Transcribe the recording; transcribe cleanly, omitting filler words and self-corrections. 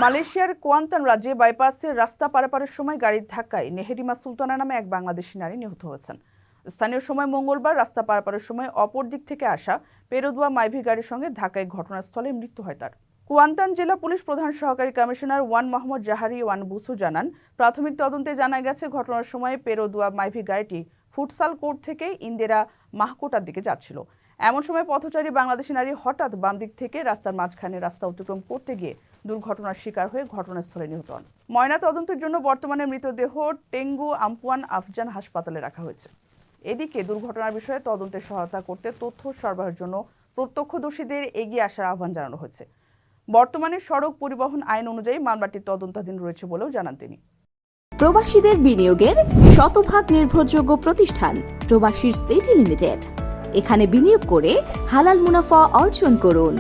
মালয়েশিয়ার কুয়ান্তান রাজ্যে বাইপাসের রাস্তা পারাপারের সময় গাড়ির ধাক্কায় নেহেরিমা সুলতানা নামে এক বাংলাদেশি নারী নিহত হয়েছেন। স্থানীয় সময় মঙ্গলবার রাস্তা পারাপারের সময় অপর দিক থেকে আসা পেরোদুয়া মাইভি গাড়ির সঙ্গে ধাক্কায় ঘটনাস্থলে মৃত্যু হয় তার। কুয়ান্তান জেলা পুলিশ প্রধান সহকারী কমিশনার ওয়ান মোহাম্মদ জাহারি ওয়ান বুসু জানান, প্রাথমিক তদন্তে জানা গেছে ঘটনার সময় পেরোদুয়া মাইভি গাড়িটি ফুটসাল কোর্ট থেকে ইন্দিরা মাহকোটার দিকে যাচ্ছিল। এমন সময় পথচারী বাংলাদেশি নারী হঠাৎ বাম দিক থেকে রাস্তার মাঝখানে রাস্তা অতিক্রম করতে গিয়ে দুর্ঘটনার শিকার হয়ে ঘটনাস্থলে নিহত হন। ময়না তদন্তের জন্য বর্তমানে মৃতদেহ টেঙ্গু আমপুয়ান আফজান হাসপাতালে রাখা হয়েছে। এদিকে দুর্ঘটনার বিষয়ে তদন্তে সহায়তা করতে তথ্য সরবরাহের জন্য প্রত্যক্ষদর্শীদের এগিয়ে আসার আহ্বান জানানো হয়েছে। বর্তমানে সড়ক পরিবহন আইন অনুযায়ী মামলাটি তদন্তাধীন রয়েছে বলেও জানান তিনি। প্রবাসীদের বিনিয়োগের শতভাগ নির্ভরযোগ্য প্রতিষ্ঠান প্রবাসী সিটি লিমিটেড। এখানে বিনিয়োগ করে হালাল মুনাফা অর্জন করুন।